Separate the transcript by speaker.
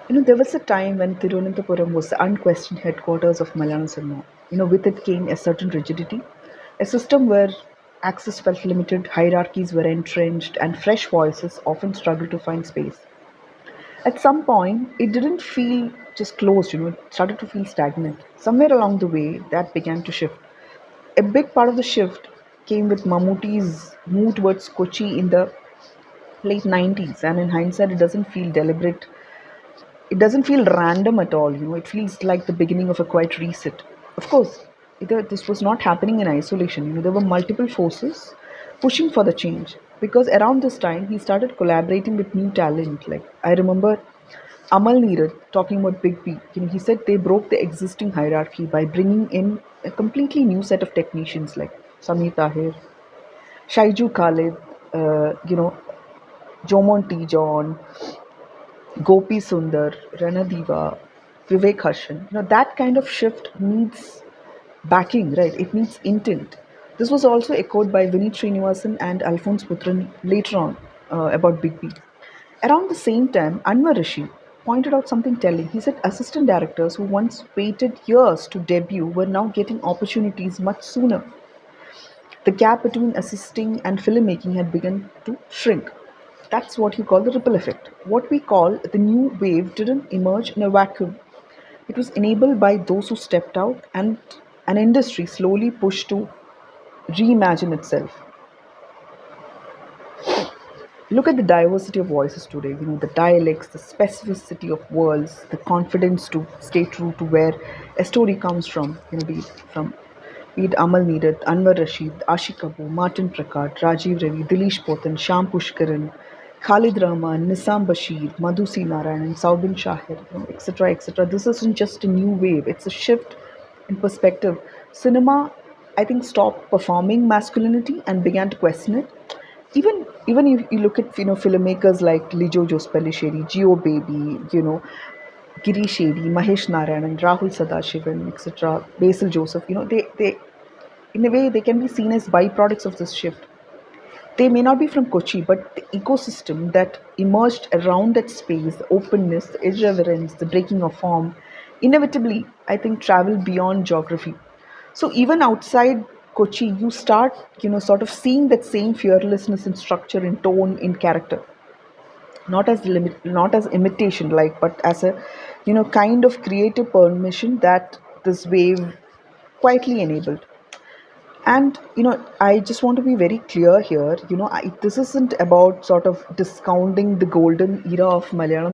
Speaker 1: There was a time when Thiruvananthapuram was the unquestioned headquarters of Malayalam cinema. With it came a certain rigidity, a system where access felt limited, hierarchies were entrenched, and fresh voices often struggled to find space. At some point, it didn't feel just closed, it started to feel stagnant. Somewhere along the way, that began to shift. A big part of the shift came with Mammootty's move towards Kochi in the late 90s, and in hindsight, it doesn't feel deliberate. It doesn't feel random at all. It feels like the beginning of a quiet reset. Of course, this was not happening in isolation. There were multiple forces pushing for the change. Because around this time, he started collaborating with new talent. Like I remember Amal Neerad talking about Big B. He said they broke the existing hierarchy by bringing in a completely new set of technicians like Samir Tahir, Shaiju Khalid, Jomon T. John, Gopi Sundar, Ranadiva, Vivek Harshan. That kind of shift needs backing, right? It needs intent. This was also echoed by Vinit Srinivasan and Alphonse Putran later on about Big B. Around the same time, Anwar Rashid pointed out something telling. He said assistant directors who once waited years to debut were now getting opportunities much sooner. The gap between assisting and filmmaking had begun to shrink. That's what you call the ripple effect. What we call the new wave didn't emerge in a vacuum. It was enabled by those who stepped out, and an industry slowly pushed to reimagine itself. Look at the diversity of voices today, the dialects, the specificity of words, the confidence to stay true to where a story comes from, be it Amal Neerath, Anwar Rashid, Ashik Kapoor, Martin Prakat, Rajiv Ravi, Dilesh Potan, Sham Pushkaran, Khalid Rahman, Nisam Bashir, Madhu C. Narayan, and Saubin Shahir, etc., etc. This isn't just a new wave, it's a shift in perspective. Cinema, I think, stopped performing masculinity and began to question it. Even if you look at filmmakers like Lijo Jospellisheri, Geo Baby, Girish Shetty, Mahesh Narayanan, Rahul Sadashivan, etc., Basil Joseph, they in a way they can be seen as byproducts of this shift. They may not be from Kochi, but the ecosystem that emerged around that space, the openness, the irreverence, the breaking of form, inevitably, I think, travel beyond geography. So even outside Kochi, you start, sort of seeing that same fearlessness in structure, in tone, in character, not as imitation, like, but as a, kind of creative permission that this wave quietly enabled. And I just want to be very clear here. This isn't about sort of discounting the golden era of Malayalam